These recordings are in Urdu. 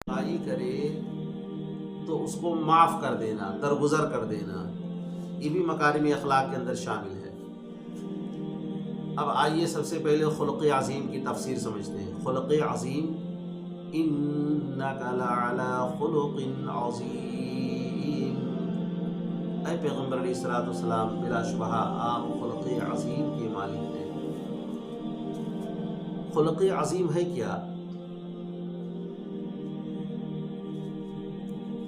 برائی کرے تو اس کو معاف کر دینا، درگزر کر دینا، یہ بھی مکارم اخلاق کے اندر شامل ہے۔ اب آئیے سب سے پہلے خلق عظیم کی تفسیر سمجھتے ہیں۔ خلق عظیم، انک لعلی خلق عظیم، اے پیغمبر علیہ السلام بلا شبہ آپ خلق عظیم کے مالک ہیں۔ خلق عظیم ہے کیا؟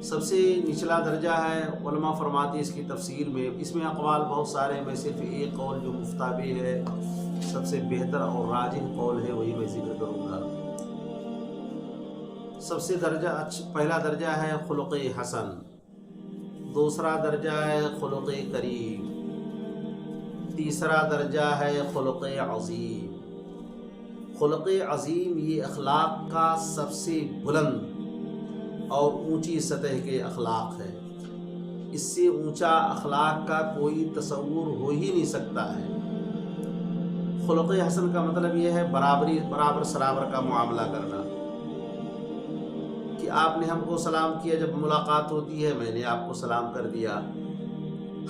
سب سے نچلا درجہ ہے، علماء فرماتے ہیں اس کی تفسیر میں، اس میں اقوال بہت سارے ہیں، میں صرف ایک قول جو مفتابع ہے، سب سے بہتر اور راجح قول ہے، وہی میں ذکر کروں گا۔ سب سے پہلا درجہ ہے خلق حسن، دوسرا درجہ ہے خلق کریم، تیسرا درجہ ہے خلق عظیم۔ خلق عظیم یہ اخلاق کا سب سے بلند اور اونچی سطح کے اخلاق ہے، اس سے اونچا اخلاق کا کوئی تصور ہو ہی نہیں سکتا ہے۔ خلق حسن کا مطلب یہ ہے برابر سرابر کا معاملہ کرنا، کہ آپ نے ہم کو سلام کیا، جب ملاقات ہوتی ہے میں نے آپ کو سلام کر دیا،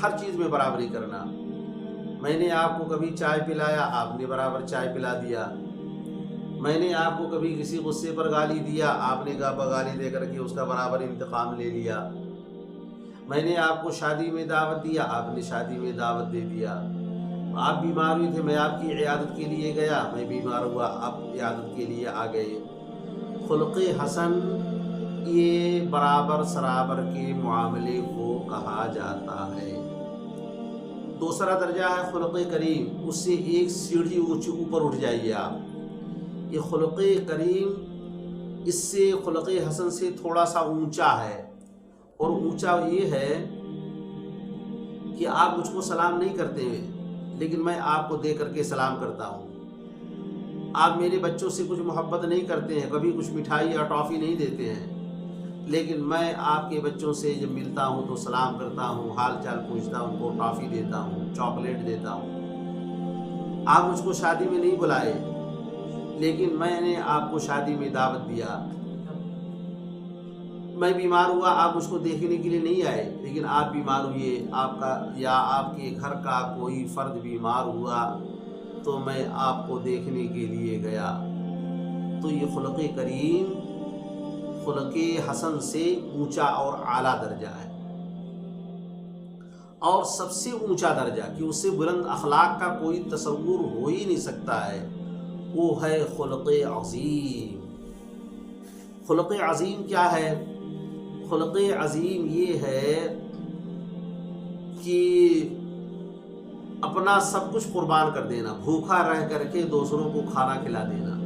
ہر چیز میں برابری کرنا۔ میں نے آپ کو کبھی چائے پلایا، آپ نے برابر چائے پلا دیا۔ میں نے آپ کو کبھی کسی غصے پر گالی دیا، آپ نے گالی دے کر کے اس کا برابر انتقام لے لیا۔ میں نے آپ کو شادی میں دعوت دیا، آپ نے شادی میں دعوت دے دیا۔ آپ بیمار ہوئے تھے، میں آپ کی عیادت کے لیے گیا، میں بیمار ہوا، آپ عیادت کے لیے آ گئے۔ خلق حسن یہ برابر سرابر کے معاملے کو کہا جاتا ہے۔ دوسرا درجہ ہے خلق کریم، اس سے ایک سیڑھی اوپر اٹھ جائیے آپ۔ یہ خلق کریم اس سے خلق حسن سے تھوڑا سا اونچا ہے، اور اونچا یہ ہے کہ آپ مجھ کو سلام نہیں کرتے ہیں، لیکن میں آپ کو دے کر کے سلام کرتا ہوں۔ آپ میرے بچوں سے کچھ محبت نہیں کرتے ہیں، کبھی کچھ مٹھائی یا ٹافی نہیں دیتے ہیں، لیکن میں آپ کے بچوں سے جب ملتا ہوں تو سلام کرتا ہوں، حال چال پوچھتا ہوں، ان کو ٹافی دیتا ہوں، چاکلیٹ دیتا ہوں۔ آپ مجھ کو شادی میں نہیں بلائے، لیکن میں نے آپ کو شادی میں دعوت دیا۔ میں بیمار ہوا، آپ مجھ کو دیکھنے کے لیے نہیں آئے، لیکن آپ بیمار ہوئے، آپ کا یا آپ کے گھر کا کوئی فرد بیمار ہوا تو میں آپ کو دیکھنے کے لیے گیا۔ تو یہ خلق کریم خلق حسن سے اونچا اور اعلیٰ درجہ ہے، اور سب سے اونچا درجہ کہ اس سے بلند اخلاق کا کوئی تصور ہو ہی نہیں سکتا ہے، وہ ہے خلق عظیم۔ خلق عظیم کیا ہے؟ خلق عظیم یہ ہے کہ اپنا سب کچھ قربان کر دینا، بھوکا رہ کر کے دوسروں کو کھانا کھلا دینا۔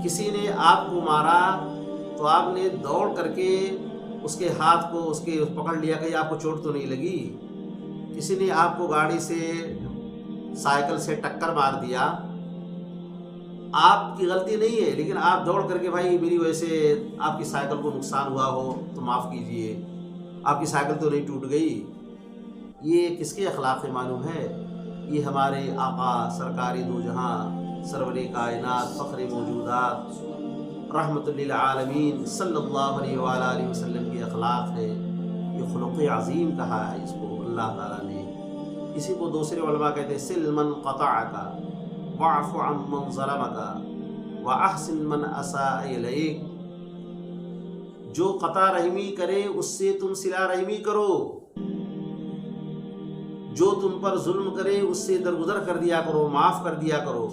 کسی نے آپ کو مارا تو آپ نے دوڑ کر کے اس کے ہاتھ کو پکڑ لیا کہ آپ کو چوٹ تو نہیں لگی۔ کسی نے آپ کو گاڑی سے سائیکل سے ٹکر مار دیا، آپ کی غلطی نہیں ہے، لیکن آپ دوڑ کر کے بھائی میری وجہ سے آپ کی سائیکل کو نقصان ہوا ہو تو معاف کیجئے، آپ کی سائیکل تو نہیں ٹوٹ گئی۔ یہ کس کے اخلاق معلوم ہے؟ یہ ہمارے آقا سرکار دو جہاں، سرور کائنات، فخر موجودات، رحمت للعالمین صلی اللہ علیہ وآلہ وسلم کے اخلاق ہے۔ یہ خلق عظیم کہا ہے اس کو اللہ تعالیٰ نے۔ اسی کو دوسرے علماء کہتے ہیں سل من قطعک واعف عن من ظلمک واحسن من اساء الیک۔ جو قطع رحمی کرے اس سے تم صلہ رحمی کرو، جو تم پر ظلم کرے اس سے درگزر کر دیا کرو، معاف کر دیا کرو،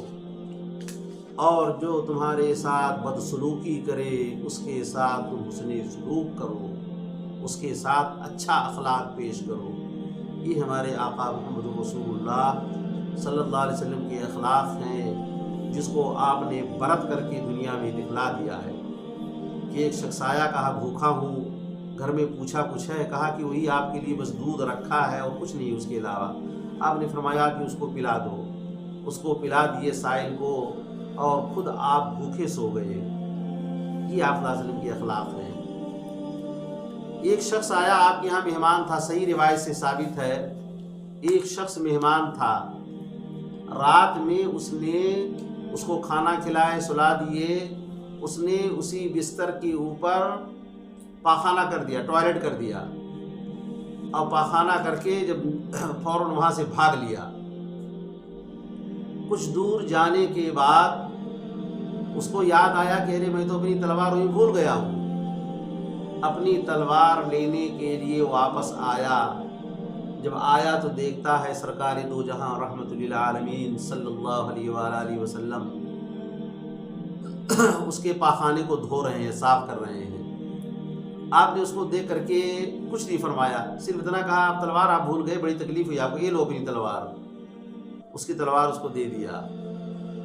اور جو تمہارے ساتھ بدسلوکی کرے اس کے ساتھ تم حسن سلوک کرو، اس کے ساتھ اچھا اخلاق پیش کرو۔ یہ ہمارے آقا محمد رسول اللہ صلی اللہ علیہ وسلم کے اخلاق ہیں، جس کو آپ نے برت کر کے دنیا میں دکھلا دیا ہے۔ کہ ایک شخص آیا، کہا بھوکا ہوں، گھر میں پوچھا کچھ ہے، کہا کہ وہی آپ کے لیے بس دودھ رکھا ہے اور کچھ نہیں اس کے علاوہ۔ آپ نے فرمایا کہ اس کو پلا دو، اس کو پلا دیے سائل کو، اور خود آپ بھوکے سو گئے۔ یہ آپ صلی اللہ علیہ وسلم کے اخلاق ہیں۔ ایک شخص آیا، آپ کے یہاں مہمان تھا، صحیح روایت سے ثابت ہے، ایک شخص مہمان تھا، رات میں اس نے اس کو کھانا کھلائے، سلا دیے، اس نے اسی بستر کے اوپر پاخانہ کر دیا، ٹوائلٹ کر دیا، اور پاخانہ کر کے جب فوراً وہاں سے بھاگ لیا۔ کچھ دور جانے کے بعد اس کو یاد آیا کہ ارے میں تو اپنی تلوار وہیں بھول گیا ہوں۔ اپنی تلوار لینے کے لیے واپس آیا۔ جب آیا تو دیکھتا ہے سرکار دو جہاں رحمت للعالمین صلی اللہ علیہ وآلہ وسلم اس کے پاخانے کو دھو رہے ہیں، صاف کر رہے ہیں۔ آپ نے اس کو دیکھ کر کے کچھ نہیں فرمایا، صرف اتنا کہا آپ تلوار آپ بھول گئے، بڑی تکلیف ہوئی آپ کو، یہ لو اپنی تلوار۔ اس کی تلوار اس کو دے دیا۔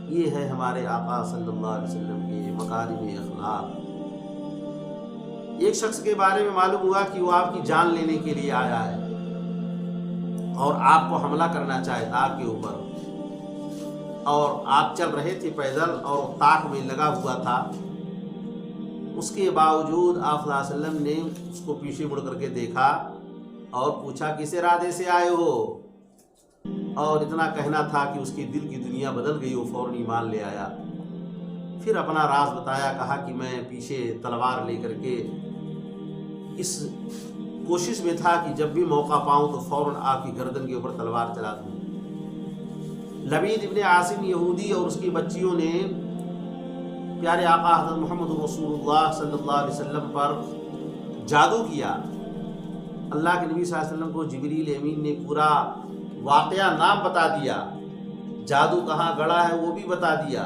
یہ ہے ہمارے آقا صلی اللہ علیہ وسلم کے مکارم اخلاق۔ ایک شخص کے بارے میں معلوم ہوا کہ وہ آپ کی جان لینے کے لیے آیا ہے اور آپ کو حملہ کرنا چاہتا آپ کے اوپر، اور آپ چل رہے تھے پیدل اور طاق میں لگا ہوا تھا۔ اس کے باوجود آپ صلی اللہ علیہ وسلم نے اس کو پیچھے مڑ کر کے دیکھا اور پوچھا کس ارادے سے آئے ہو، اور اتنا کہنا تھا کہ اس کی دل کی دنیا بدل گئی، وہ فوراً ایمان لے آیا۔ پھر اپنا راز بتایا، کہا کہ میں پیچھے تلوار لے کر کے اس کوشش میں تھا کہ جب بھی موقع پاؤں تو فوراً آپ کی گردن کے اوپر تلوار چلا دوں۔ لبید ابن عاصم یہودی اور اس کی بچیوں نے پیارے آقا حضرت محمد رسول اللہ صلی اللہ علیہ وسلم پر جادو کیا۔ اللہ کے نبی صلی اللہ علیہ وسلم کو جبریل امین نے پورا واقعہ نام بتا دیا، جادو کہاں گڑا ہے وہ بھی بتا دیا،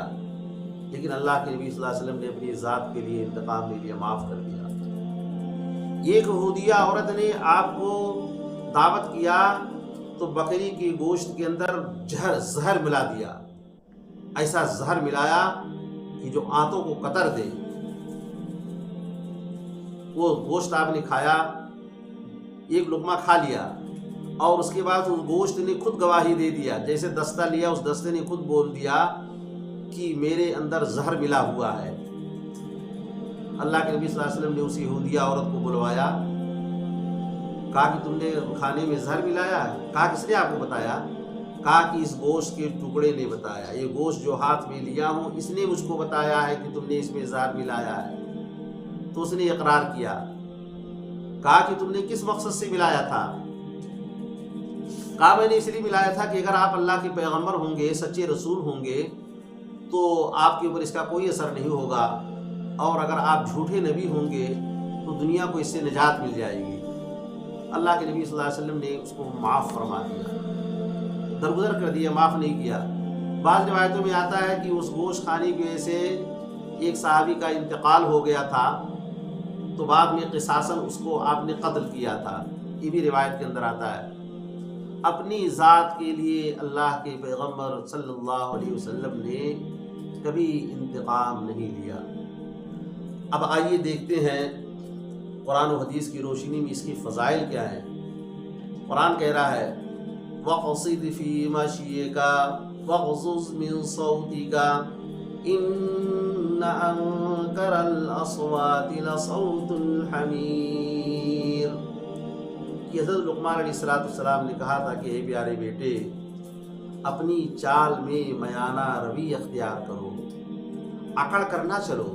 لیکن اللہ کے نبی صلی اللہ علیہ وسلم نے اپنی ذات کے لیے انتقام لے لیا، معاف کر دیا۔ ایک یہودیہ عورت نے آپ کو دعوت کیا تو بکری کے گوشت کے اندر زہر ملا دیا، ایسا زہر ملایا کہ جو آنتوں کو قطر دے۔ وہ گوشت آپ نے کھایا، ایک لقمہ کھا لیا، اور اس کے بعد اس گوشت نے خود گواہی دے دیا، جیسے دستہ لیا اس دستے نے خود بول دیا کہ میرے اندر زہر ملا ہوا ہے۔ اللہ کے نبی صلی اللہ علیہ وسلم نے اسی یہودیہ عورت کو بلوایا، کہا کہ تم نے کھانے میں زہر ملایا ہے؟ کہا کس نے آپ کو بتایا؟ کہا کہ اس گوشت کے ٹکڑے نے بتایا، یہ گوشت جو ہاتھ میں لیا ہوں اس نے مجھ کو بتایا ہے کہ تم نے اس میں زہر ملایا ہے۔ تو اس نے اقرار کیا، کہا کہ تم نے کس مقصد سے ملایا تھا؟ کہا میں نے اس لیے ملایا تھا کہ اگر آپ اللہ کے پیغمبر ہوں گے، سچے رسول ہوں گے تو آپ کے اوپر اس کا کوئی اثر نہیں ہوگا، اور اگر آپ جھوٹے نبی ہوں گے تو دنیا کو اس سے نجات مل جائے گی۔ اللہ کے نبی صلی اللہ علیہ وسلم نے اس کو معاف فرما دیا، درگزر کر دیا، معاف نہیں کیا۔ بعض روایتوں میں آتا ہے کہ اس گوشت کھانے کی وجہ سے ایک صحابی کا انتقال ہو گیا تھا، تو بعد میں قصاصاً اس کو آپ نے قتل کیا تھا، یہ بھی روایت کے اندر آتا ہے۔ اپنی ذات کے لیے اللہ کے پیغمبر صلی اللہ علیہ وسلم نے کبھی انتقام نہیں لیا۔ اب آئیے دیکھتے ہیں قرآن و حدیث کی روشنی میں اس کی فضائل کیا ہیں۔ قرآن کہہ رہا ہے وَقْصِدْ فِي مَشْيِكَ وَاغْضُضْ مِنْ صَوْتِكَ إِنَّ أَنكَرَ الْأَصْوَاتِ لَصَوْتُ الْحَمِيرِ۔ کہ حضرت لقمان علیہ السلام نے کہا تھا کہ اے پیارے بیٹے، اپنی چال میں میانہ روی اختیار کرو، اکڑ کر نہ چلو،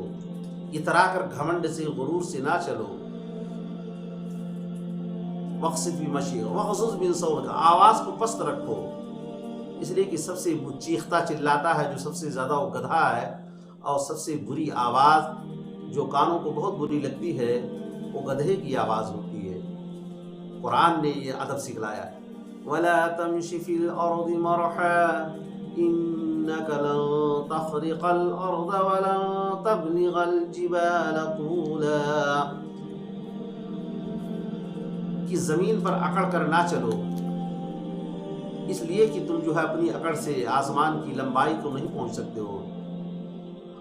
اترا کر گھمنڈ سے غرور سے نہ چلو۔ وَقْصِدْ فِي مَشْيِكَ وَاغْضُضْ مِنْ صَوْتِكَ، آواز کو پست رکھو، اس لیے کہ سب سے چیختا چلاتا ہے جو سب سے زیادہ وہ گدھا ہے، اور سب سے بری آواز جو کانوں کو بہت بری لگتی ہے وہ گدھے کی آواز ہوتی ہے۔ قرآن نے یہ ادب سکھلایا ہے وَلَا تَمْشِ فِي الْأَرْضِ مَرْحًا إِنَّكَ لَن تَخْرِقَ الْأَرْضَ وَلَن تَبْلِغَ الْجِبَالَ طُولًا، کہ زمین پر اکڑ کر نہ چلو، اس لیے کہ تم جو ہے اپنی اکڑ سے آسمان کی لمبائی کو نہیں پہنچ سکتے ہو،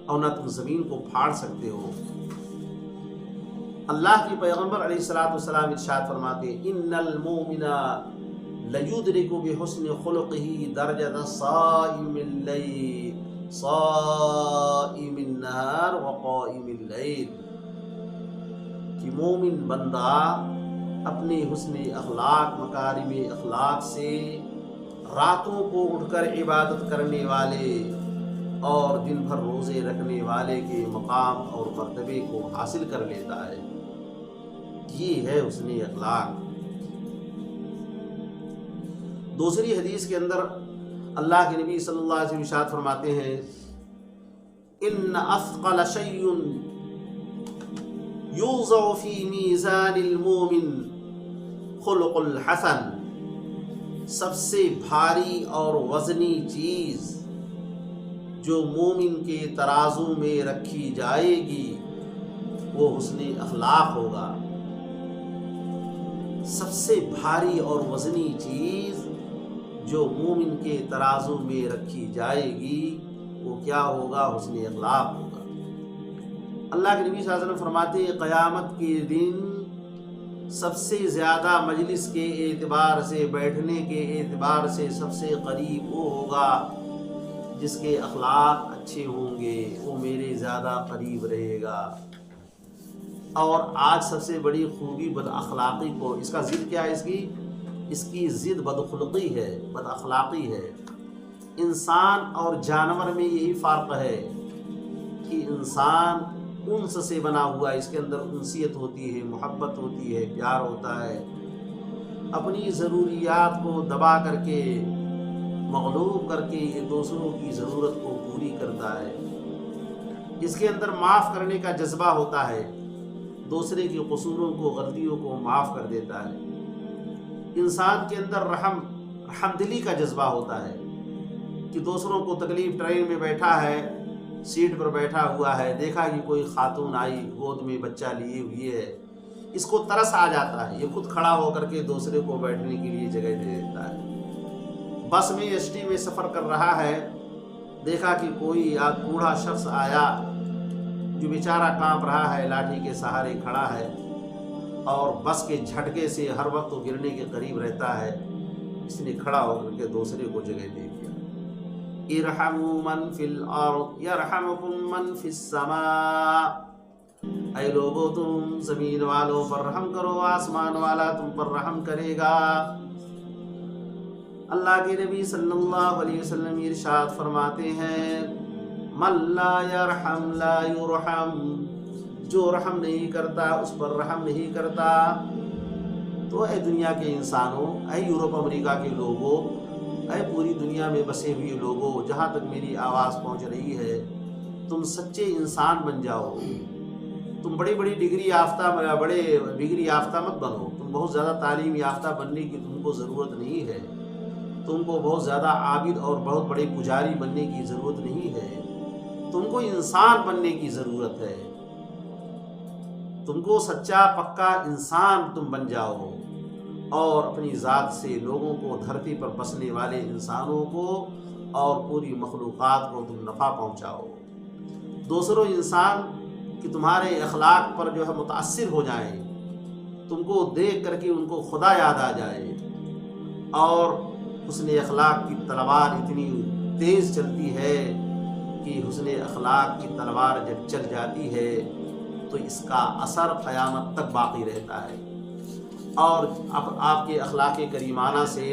اور نہ تم زمین کو پھاڑ سکتے ہو۔ اللہ کے پیغمبر علیہ السلام ارشاد فرماتے ہیں ان المؤمن لیدرک بحسن خلقہ درجۃ صائم اللیل صائم النہار وقائم اللیل، کہ مومن بندہ اپنے حسن اخلاق مکارم اخلاق سے راتوں کو اٹھ کر عبادت کرنے والے اور دن بھر روزے رکھنے والے کے مقام اور مرتبے کو حاصل کر لیتا ہے۔ یہ ہے حسن اخلاق۔ دوسری حدیث کے اندر اللہ کے نبی صلی اللہ علیہ وسلم ارشاد فرماتے ہیں، ان اثقل شیء یوضع فی میزان المومن خلق الحسن، سب سے بھاری اور وزنی چیز جو مومن کے ترازو میں رکھی جائے گی وہ حسن اخلاق ہوگا۔ سب سے بھاری اور وزنی چیز جو مومن کے ترازو میں رکھی جائے گی وہ کیا ہوگا؟ حسن اخلاق ہوگا۔ اللہ کے نبی صلی اللہ علیہ وسلم فرماتے ہیں قیامت کے دن سب سے زیادہ مجلس کے اعتبار سے، بیٹھنے کے اعتبار سے سب سے قریب وہ ہوگا جس کے اخلاق اچھے ہوں گے، وہ میرے زیادہ قریب رہے گا۔ اور آج سب سے بڑی خوبی بد اخلاقی کو، اس کا ضد کیا ہے؟ اس کی ضد بدخلقی ہے، بد اخلاقی ہے۔ انسان اور جانور میں یہی فرق ہے کہ انسان انس سے بنا ہوا ہے، اس کے اندر انسیت ہوتی ہے، محبت ہوتی ہے، پیار ہوتا ہے، اپنی ضروریات کو دبا کر کے، مغلوب کر کے یہ دوسروں کی ضرورت کو پوری کرتا ہے۔ اس کے اندر معاف کرنے کا جذبہ ہوتا ہے، دوسرے کے قصوروں کو، غلطیوں کو معاف کر دیتا ہے۔ انسان کے اندر رحم دلی کا جذبہ ہوتا ہے کہ دوسروں کو تکلیف، ٹرین میں بیٹھا ہے، سیٹ پر بیٹھا ہوا ہے، دیکھا کہ کوئی خاتون آئی گود میں بچہ لیے ہوئی ہے، اس کو ترس آ جاتا ہے، یہ خود کھڑا ہو کر کے دوسرے کو بیٹھنے کے لیے جگہ دے دیتا ہے۔ بس میں ایس ٹی میں سفر کر رہا ہے، دیکھا کہ کوئی بوڑھا شخص آیا جو بیچارہ کانپ رہا ہے، لاٹھی کے سہارے کھڑا ہے اور بس کے جھٹکے سے ہر وقت وہ گرنے کے قریب رہتا ہے، اس نے کھڑا ہو کر کے دوسرے کو جگہ دے دیا۔ ارحموا من فی الارض یرحمکم من فی السماء، اے لوگو تم زمین والوں پر رحم کرو، آسمان والا تم پر رحم کرے گا۔ اللہ کے نبی صلی اللہ علیہ وسلم ارشاد فرماتے ہیں، من لا یرحم لا یرحم، جو رحم نہیں کرتا اس پر رحم نہیں کرتا۔ تو اے دنیا کے انسانوں، اے یورپ امریکہ کے لوگوں، اے پوری دنیا میں بسے ہوئے لوگوں، جہاں تک میری آواز پہنچ رہی ہے، تم سچے انسان بن جاؤ۔ تم بڑے ڈگری یافتہ مت بنو، تم بہت زیادہ تعلیم یافتہ بننے کی تم کو ضرورت نہیں ہے، تم کو بہت زیادہ عابد اور بہت بڑے پجاری بننے کی ضرورت نہیں ہے، تم کو انسان بننے کی ضرورت ہے۔ تم کو سچا پکا انسان تم بن جاؤ اور اپنی ذات سے لوگوں کو، دھرتی پر بسنے والے انسانوں کو اور پوری مخلوقات کو تم نفع پہنچاؤ۔ دوسروں انسان کہ تمہارے اخلاق پر جو ہے متاثر ہو جائیں، تم کو دیکھ کر کے ان کو خدا یاد آ جائے، اور حسن اخلاق کی تلوار اتنی تیز چلتی ہے کہ حسن اخلاق کی تلوار جب چل جاتی ہے تو اس کا اثر قیامت تک باقی رہتا ہے، اور آپ کے اخلاق کریمانہ سے،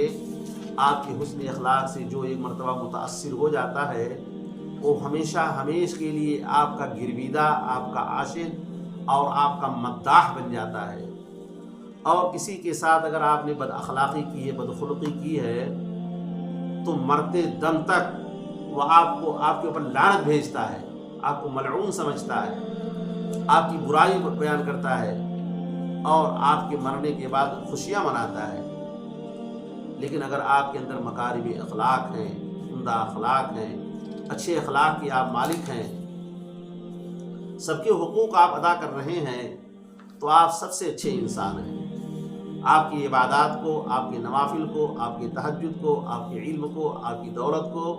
آپ کے حسن اخلاق سے جو ایک مرتبہ متاثر ہو جاتا ہے وہ ہمیشہ کے لیے آپ کا گرویدہ، آپ کا عاشق اور آپ کا مداح بن جاتا ہے۔ اور کسی کے ساتھ اگر آپ نے بد اخلاقی کی ہے، بدخلقی کی ہے، تو مرتے دم تک وہ آپ کے اوپر لعنت بھیجتا ہے، آپ کو ملعون سمجھتا ہے، آپ کی برائی بیان کرتا ہے اور آپ کے مرنے کے بعد خوشیاں مناتا ہے۔ لیکن اگر آپ کے اندر مکارم اخلاق ہیں، عمدہ اخلاق ہیں، اچھے اخلاق کے آپ مالک ہیں، سب کے حقوق آپ ادا کر رہے ہیں، تو آپ سب سے اچھے انسان ہیں۔ آپ کی عبادات کو، آپ کے نوافل کو، آپ کے تہجد کو، آپ کے علم کو، آپ کی دولت کو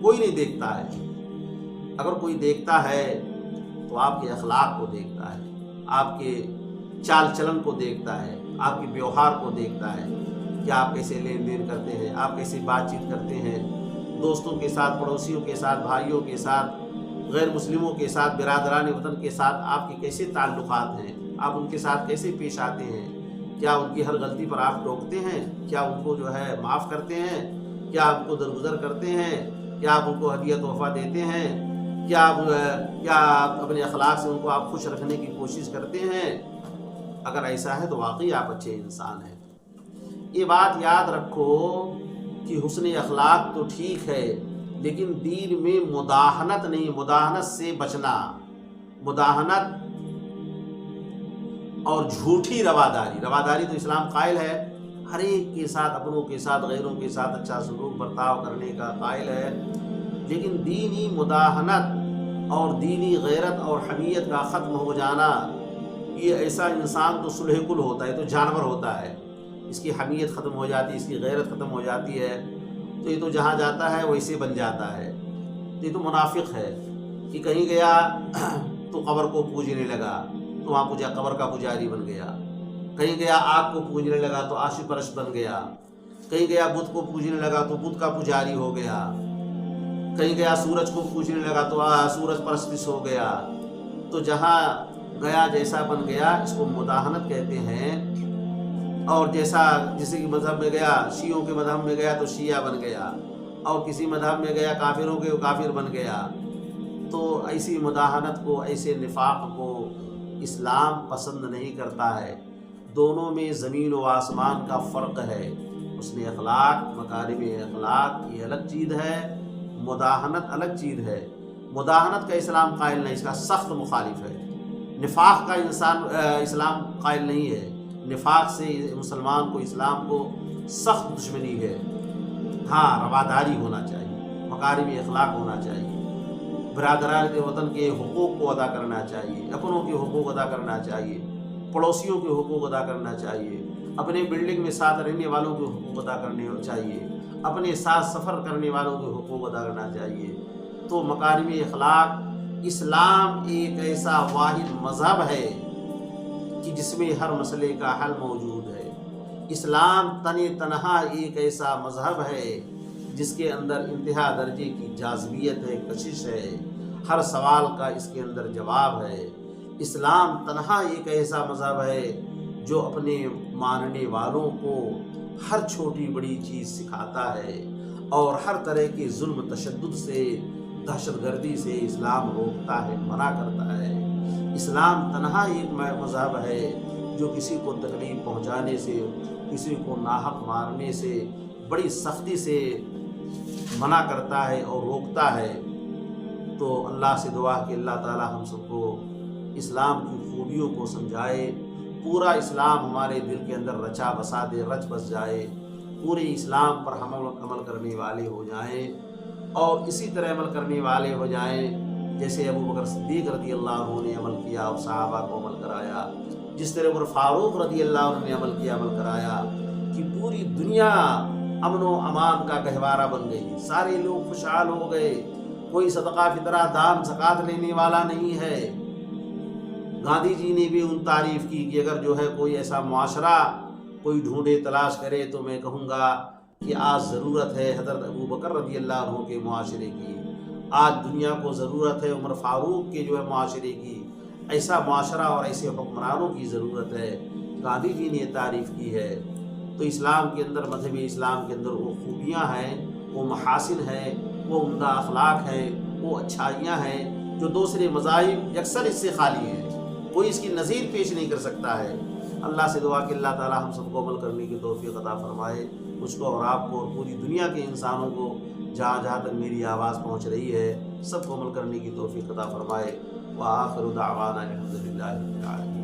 کوئی نہیں دیکھتا ہے۔ اگر کوئی دیکھتا ہے تو آپ کے اخلاق کو دیکھتا ہے، آپ کے چال چلن کو دیکھتا ہے، آپ کے ویوہار کو دیکھتا ہے کہ آپ کیسے لین دین کرتے ہیں، آپ کیسے بات چیت کرتے ہیں، دوستوں کے ساتھ، پڑوسیوں کے ساتھ، بھائیوں کے ساتھ، غیر مسلموں کے ساتھ، برادران وطن کے ساتھ آپ کے کیسے تعلقات ہیں، آپ ان کے ساتھ کیسے پیش آتے ہیں، کیا ان کی ہر غلطی پر آپ ٹوکتے ہیں، کیا ان کو جو ہے معاف کرتے ہیں، کیا ان کو درگزر کرتے ہیں، کیا آپ ان کو ہدیہ تحفہ دیتے ہیں؟ کیا آپ اپنے اخلاق سے ان کو آپ خوش رکھنے کی کوشش کرتے ہیں؟ اگر ایسا ہے تو واقعی آپ اچھے انسان ہیں۔ یہ بات یاد رکھو کہ حسن اخلاق تو ٹھیک ہے، لیکن دین میں مداہنت نہیں، مداہنت سے بچنا، مداہنت اور جھوٹی رواداری تو اسلام قائل ہے، ہر ایک کے ساتھ، اپنوں کے ساتھ، غیروں کے ساتھ اچھا سلوک برتاؤ کرنے کا قائل ہے، لیکن دینی مداہنت اور دینی غیرت اور حمیت کا ختم ہو جانا، یہ ایسا انسان تو صلح کل ہوتا ہے، تو جانور ہوتا ہے، اس کی حمیت ختم ہو جاتی ہے، اس کی غیرت ختم ہو جاتی ہے، تو یہ تو جہاں جاتا ہے ویسے بن جاتا ہے، تو یہ تو منافق ہے کہ کہیں گیا تو قبر کو پوجنے لگا تو وہاں قبر کا پجاری بن گیا، کہیں گیا آگ کو پوجنے لگا تو عاشق پرست بن گیا، کہیں گیا بت کو پوجنے لگا تو بت کا پجاری ہو گیا، کہیں گیا سورج کو پوجنے لگا تو سورج پرستش ہو گیا، تو جہاں گیا جیسا بن گیا، اس کو مداہنت کہتے ہیں۔ اور جیسا کسی مذہب میں گیا، شیعوں کے مذہب میں گیا تو شیعہ بن گیا، اور کسی مذہب میں گیا کافروں کے کافر بن گیا، تو ایسی مداہنت کو، ایسے نفاق کو اسلام پسند نہیں کرتا ہے۔ دونوں میں زمین و آسمان کا فرق ہے، حسن اخلاق، مکارم اخلاق یہ الگ چیز ہے، مداہنت الگ چیز ہے۔ مداہنت کا اسلام قائل نہیں، اس کا سخت مخالف ہے۔ نفاق کا اسلام قائل نہیں ہے، نفاق سے مسلمان کو، اسلام کو سخت دشمنی ہے۔ ہاں، رواداری ہونا چاہیے، مکارم اخلاق ہونا چاہیے، برادران وطن کے حقوق کو ادا کرنا چاہیے، اپنوں کے حقوق ادا کرنا چاہیے، پڑوسیوں کے حقوق ادا کرنا چاہیے، اپنے بلڈنگ میں ساتھ رہنے والوں کے حقوق ادا کرنے چاہیے، اپنے ساتھ سفر کرنے والوں کے حقوق ادا کرنا چاہیے۔ تو مکارم اخلاق، اسلام ایک ایسا واحد مذہب ہے کہ جس میں ہر مسئلے کا حل موجود ہے۔ اسلام تنہا ایک ایسا مذہب ہے جس کے اندر انتہا درجے کی جاذبیت ہے، کشش ہے، ہر سوال کا اس کے اندر جواب ہے۔ اسلام تنہا ایک ایسا مذہب ہے جو اپنے ماننے والوں کو ہر چھوٹی بڑی چیز سکھاتا ہے، اور ہر طرح کے ظلم تشدد سے، دہشت گردی سے اسلام روکتا ہے، منع کرتا ہے۔ اسلام تنہا ایک مذہب ہے جو کسی کو تکلیف پہنچانے سے، کسی کو ناحق مارنے سے بڑی سختی سے منع کرتا ہے اور روکتا ہے۔ تو اللہ سے دعا کہ اللہ تعالی ہم سب کو اسلام کی خوبیوں کو سمجھائے، پورا اسلام ہمارے دل کے اندر رچا بسا دے، رچ بس جائے، پورے اسلام پر ہم عمل کرنے والے ہو جائیں، اور اسی طرح عمل کرنے والے ہو جائیں جیسے ابو بکر صدیق رضی اللہ عنہ نے عمل کیا اور صحابہ کو عمل کرایا، جس طرح عمر فاروق رضی اللہ عنہ نے عمل کیا، عمل کرایا، کہ پوری دنیا امن و امان کا گہوارہ بن گئی، سارے لوگ خوشحال ہو گئے، کوئی صدقہ فطرہ دان زکوٰۃ لینے والا نہیں ہے۔ گاندھی جی نے بھی ان تعریف کی کہ اگر جو ہے کوئی ایسا معاشرہ کوئی ڈھونڈے، تلاش کرے، تو میں کہوں گا کہ آج ضرورت ہے حضرت ابو بکر رضی اللہ عنہ کے معاشرے کی، آج دنیا کو ضرورت ہے عمر فاروق کے جو ہے معاشرے کی، ایسا معاشرہ اور ایسے حکمرانوں کی ضرورت ہے۔ گاندھی جی نے یہ تعریف کی ہے۔ تو اسلام کے اندر، مذہب اسلام کے اندر وہ خوبیاں ہیں، وہ محاسن ہیں، وہ عمدہ اخلاق ہیں، وہ اچھائیاں ہیں جو دوسرے مذاہب اکثر اس سے خالی ہیں، کوئی اس کی نظیر پیش نہیں کر سکتا ہے۔ اللہ سے دعا کہ اللہ تعالی ہم سب کو عمل کرنے کی توفیق عطا فرمائے، مجھ کو اور آپ کو اور پوری دنیا کے انسانوں کو جہاں جہاں تک میری آواز پہنچ رہی ہے، سب کو عمل کرنے کی توفیق عطا فرمائے۔ وآخر دعوانا الحمدللہ رب العالمین۔